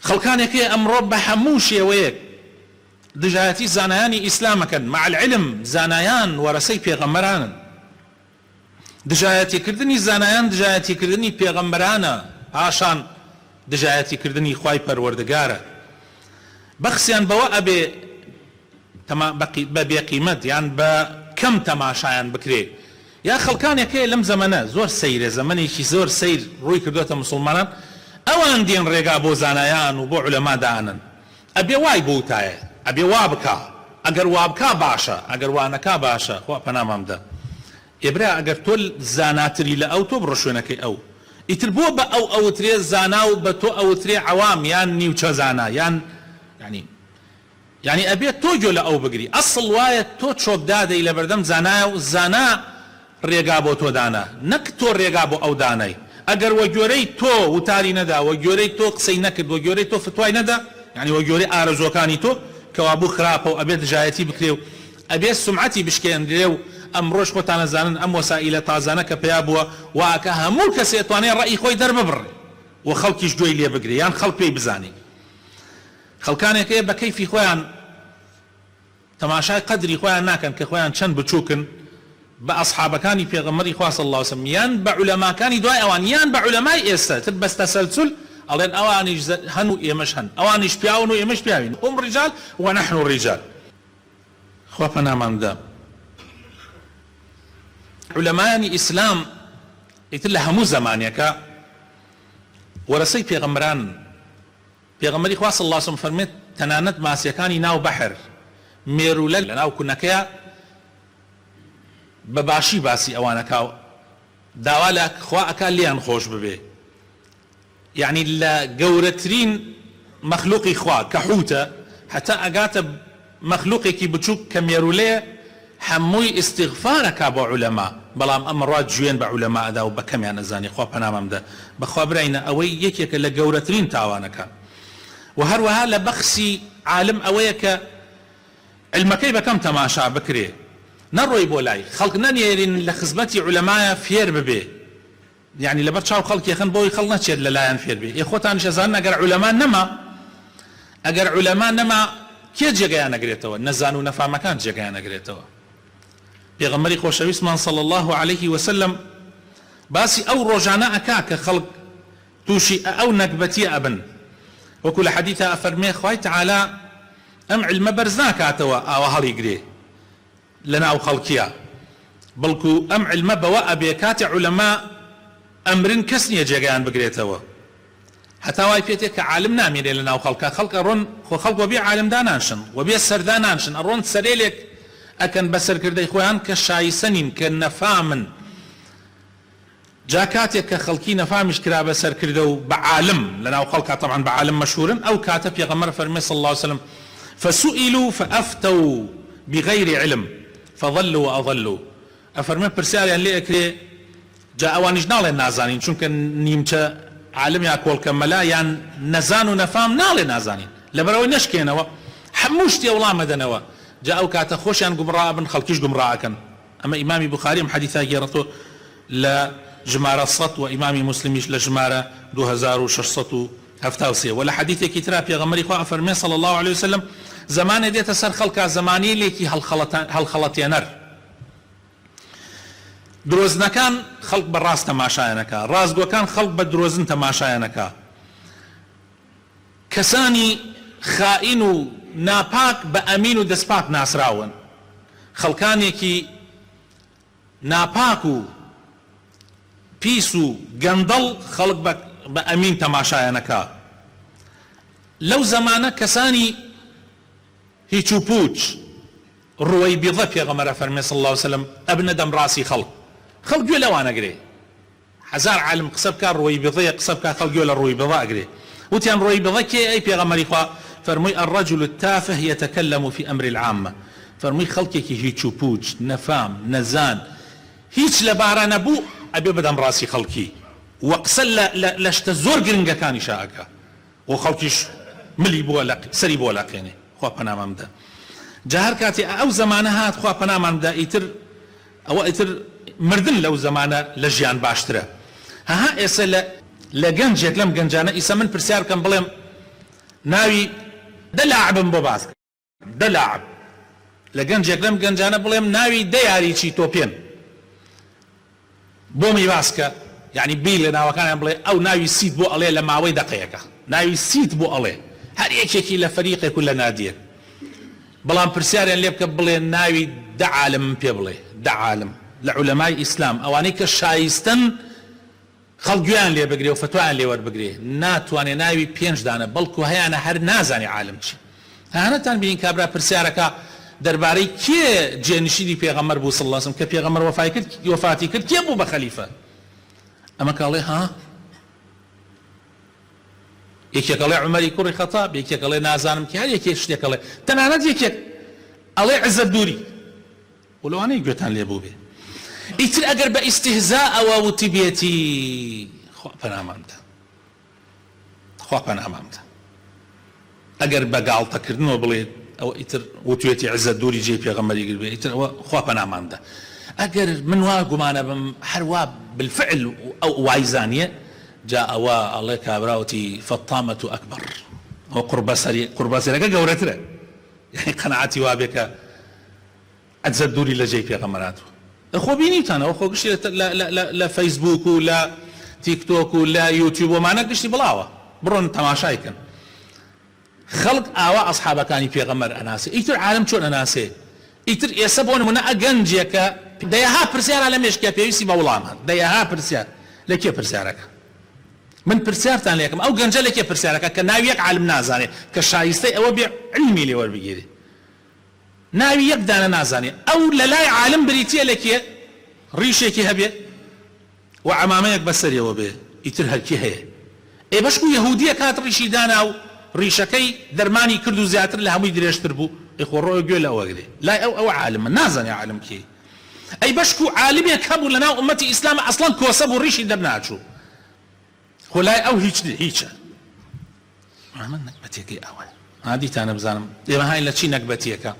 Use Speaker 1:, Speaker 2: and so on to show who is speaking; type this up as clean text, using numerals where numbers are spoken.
Speaker 1: خەڵکانێکی ئەمڕۆ بە هەموو شێوەیەک دژایەتی زانایانی ئیسلامەکەن، مع العلم زانایان وەرەسەی پێغەمبەرانن. دژایەتیکردنی زانایان دژایەتیکردنی پێغەمبەرانە، پاشان دژایەتیکردنی خوای پەروەردگارە. بەخسیان بەوە ئەبێ بە بێقیمەت یان بە کەم تەماشایان بکرێ. یا خەڵکانێکەیە لەم زەمەنە زۆر سەیرە، زەمەنێکی زۆر سەیر ڕووی کردوتە مسلمانان، ئەوان دێن ڕێگا بۆ زانایان و بۆ عولەما دانن. ئەبێ وای بۆ وتایە، ئەبێ وا بکە، ئەگەر وا بکە باشە، ئەگەر وانەکە باشە. خوا پەنامامدا ئێبرا ئەگەر تۆ زاناتری لە ئەو تۆ بڕۆ شوێنەکەی ئەو، ئیتر بۆ بە ئەو ئەوترێ زانا و بە تۆ ئەوترێ عەوام یان نیوچە زانا یان یعنی ئەبێت تۆ گوێ لە ئەو بگری. ئەسڵ وایە تۆ چۆکدادەی لە بەردەم زانایە و زانا ڕێگا بۆ تۆ دانا، نەک تۆ ڕێگا بۆ ئەو دانای. ئەگەر وە گوێرەی تۆ وتاری نەدا، وە گوێرەی تۆ قسەی نەکرد، وە گوێرەی تۆ فتوای نەدا، یعنی وە گوێرەی ئارەزوەکانی تۆ کەوا بوو خراپە و ئەبێت دژایەتی بکرێ و ئەبێت سومعەتی بشکێندرێ و ئەمڕۆژ خۆتان ئەزانن ئەم وەسائیلە تازانە کە پێیا بووە واکە هەموو کەسێ ئەتوانێت ڕەئی خۆی دەرببڕێ و خەڵکیش گوێی لێ بگرێ یان خەڵک پێی بزانێ. خەڵکانێکەیە بە کەیفی خۆیان تەماشای قەدری خۆیان ناکەن کە خۆیان چەند بچووکن بە ئەصحابەکانی پێغەمبەری خوا صلی الله علیه وسلم یان بە عولەماکانی دوای ئەوان یان بە عولەمای ئێستا تر بەس تەسەلسل ئەڵێن ئەوانیش هەن و ئێمەش هەن، ئەوانیش پیاون و ئێمەش پیاوین، هم ڕیجال ونحن ڕیجال. خوا پەناماندا عولەمایانی ئیسلام ئیتر لە هەموو زەمانێکە وەرەسەی پێغەمبەران. پێغەمبەری خوا صلی الله علیه وسلم فەرمێت تەنانەت ماسیەکانی ناو بەحر مێرولە لە ناو کونەکەیە بەباشی باسی ئەوانەکە داوا لە خوا ئەکا لیان خۆش ببێ. یعنی لە گەورەترین مەخلوقی خوا کە حوتە هەتا ئەگاتە مەخلوقێکی بچووک کە مێرولەیە هەمووی ئیستیغفارەکا بۆ عولەما، بەڵام ئەمڕوا گوێن بە عولەما ئەدا و بە کەمیان نەزانی. خوا پەنامەمدا بەخوا برینە ئەوەی یەکێکە لە گەورەترین تاوانەکە. و هەروەها لە بەخسی عالم ئەوەیە کە علمەکەی بەکەم تەماشا بکرێ، نەڕۆی بۆ لای خەڵک نەنێرین لە خزمەتی عولەمایە فێر ببێ، یعنی لەبەر چاو خەڵکی خەن بۆی خەڵ نەچێت لەلایەن فێر بێ. خۆتان شەزان ئەگەر عولەما نەما، ئەگەر عولەما نەما کێ جێگەیان نەگرێتەوە؟ نەزان و نەفامەکان جێگەیان نەگرێتەوە. پێغەمبەری خۆشەویستمان صلی الله عليه وسلم باسی ئەو ڕۆژانە ئەکا کە خەڵک تووشی ئەو نەکبەتیە ئەبن، وەکو لە حەدیثە ئەفەرمێ خوای تەعالا ئەم علمە بەرز ناکاتەوە ئاوا هەڵیگرێ لە ناو خەڵکیە، بەڵکو ئەم علمە بەوە ئەبێ کاتێ عولەما ئەمرن کەس نییە جێگەیان بگرێتەوە. هەتا وای پێتێک کە عالم نامێنێ لە ناو خەڵکە، خەڵک ئەڕۆن خۆ خەڵک وەبێ عالمدانانشن وەبێ سەردانانشن، ئەڕۆن سەرێلێک ئەکەن بە سەرکردەی خۆیان کە شایسەنین کە نەفامن. جا کاتێک کە خەڵکی نەفامیش کرا بە سەرکردە و بە عالم لە ناو خەڵکە طبعا بە عالم مەشهورن، ئەو کاتە پێغەمبەر فەرمێ صلی الله عليه وسلم فسئلوا فأفتوا بغير علم فضلوا وأضلوا. ئەفەرمێ پرسیاریان لێ ئەکرێ، جا ئەوانیش ناڵێن نازانین چونکە نیمچە عالم یا کۆڵکە مەلا یان نەزان و نەفام ناڵێ نازانین، لەبەرەوەی نەشکێنەوە هەموو شتێ وەڵام مەدەنەوە. جا ئەو کاتە خۆشیان گومڕا بن، خەڵکیش گومڕاکەن. ئەمە ئیمامی بوخاری ئەم حەدیثە گێڕەتۆ لە ژمارە 100 و ئیمامی مسلمیش لە ژمارە 2673. ولا حديثێکی ترا پێغەمبەری خوا فەرمێ صلی الله عليه وسلم زمانێ دێتە سەر خەڵکا زمانەیەکی هەڵخەڵەتێنەر، درۆزنەکان خەڵک بە ڕاست تەماشایانەکە، ڕازگۆکان خەڵک بە درۆزن تەماشایانەکە، کەسانی خائین و ناپاک بە ئەمین و دەستپاک ناسراون، خەڵکانێکی ناپاک و پیس و گەندەڵ خەڵک بە ئەمین تەماشایانەکە. لەو زەمانە کەسانی هیچ و پوچ ڕووەی بیضە پێغەمبەر فەرمێ صلی الله عليه وسلم ئەبنە دەم ڕاستی خەڵک گوێ لەوانەگرێ، هەزار عالم قسە بکات ڕووەی بیضەیە قسە بکات خەڵک گوێ لە ڕووی بیضە ئەگرێ. وتیان ڕووی بیضە کێ؟ ئەی پێغەمبەری خوا فەرمووی الرجل التافه يتكلم في أمر العامة، فەرمووی خەڵکێکی هیچ و پوچ نەفام نەزان هیچ لە بارە نەبوو ئەبێ بەدەم ڕاستی خەڵکی و قسە لە شتە زۆر گرنگەکانی شاکە و خەڵکیش ملی بۆ سەری بۆ لاقێنێ. خوا پەنامامدا. جا هەر کاتێ ئەو زەمانە هات خوا پەنامامدا ئیتر ئەوە ئیتر مردن لەو زەمانە لە ژیان باشترە. هەها ئێستا لە گەنجێک لەم گەنجانە ئیسا من پرسیار بکەم بڵێم ناوي دەلاعبم بۆ باس دەلاعب لە گەنجێک لەم گەنجانە بڵێم ناوی دەیاریی تۆ پێن بۆ میواسکە یعنی بی لە ناوەکانیان بڵێ ئەو ناوی سیت بۆ ئەڵێ لە ماوەی دەقەیەکە ناوی سیت بۆ ئەڵێ هەر یەکێکی لە فەریقێک و لە نادیە بەڵام پرسیاریان لێ بکە بڵێ ناوی دەعالم پێ بڵێ دەعالم لە عولەمای ئیسلام ئەوانەی کە شایستن خەڵگویان لێ بگرێ و فتوایان لێ وەربگرێ ناتوانێ ناوی پێنج دانە بەڵکو هەیەە هەر نازانی عالم چی هانەتان بینین کابرا پرسیارەکە دەربارەی کێ جێنشینی پێغەمبەر بوو صلی الله علیه وسلم کە پێغەمبەر وەفاتی کرد کێ بوو بە خەلیفە ئەمە کاڵێ ها یەکێکەڵێ عومەری کوڕی خەتاب یەکێکەڵێ نازانم کە هەر یەکێک شتێکەڵێ تەنانەت یەکێک ئەڵێ عزت دووری وڵەوانەی گوێتان لێ بوو بێ ئیتر ئەگەر بە ئیستیهزا ئەوە وتی بێتی خوا پەنامامدا خوا پەنامامدا ئەگەر بە گاڵتەکردنەوە بڵێت ئەوە ئیتر وتوێتی عزت دووری جێی پێغەمبەری گر بێ ئیتر ئەوە خوا پەنامامدا ئەگەر من وا گومانە بم هەروە بالفعل ئەو وایزانیە جا ئەوە ئەڵێ کابراوتی فەتامەت و ئەکبەر ئەو قوربەسەرەکە گەورەترە یعنی قەنەعەتی وا بێ کە عزت دووری لە جێی پێغەمبەراتوە خۆ بینیتانەوە خۆ گشتی لە فەیسبوک و لە تیکتۆک و لە یوتیوب ومانە گشتی بڵاوە بڕۆن تەماشایکن خەڵک ئاوا ئەسحابەکانی پێغەمبەر ئەناسێ ئیتر عالم چۆن ئەناسێ ئیتر ئێستا بۆ نمونە ئەگەنجێکە دەیەها پرسیارە لە مێشکە پێویستی بە وڵام هەن دەیەها پرسیار لە کێ پرسیارەکە من پرسیارتان لێکم ئەو گەنجە لە کێ پرسیارەکە کە ناوی یەک عالم نازانێ کە شایستەی ئەوە بێ علمی لێ وەربگیرێ ناوی یەک دانە نازانێ ئەو لە لای عالم بریتیە لە کێ ڕیشێکی هەبێ و عەمامەیەک بەسەریەوە بێ ئیتر هەرکی هەیە ئێ بەشکو یەهودیە کات ڕیشی دانا و ڕیشەکەی دەرمانی کرد و زیاتر لە هەمووی درێژتر بوو ئەخۆ ڕۆی گوێ لە ئەوەگرێ لای ئەو عالمە نازانێ عالم کێ ئەی بەشکو عالمێک هەبوو لەناو ئومەتی ئیسلام ئەسڵەن کۆسە بوو ڕیشی دەرناچوو خۆ لای ئەو هیچە من نەکبەتێکی ئەوە هادیتانە بزانم ئێمە هاین لە چی نەکبەتیەکە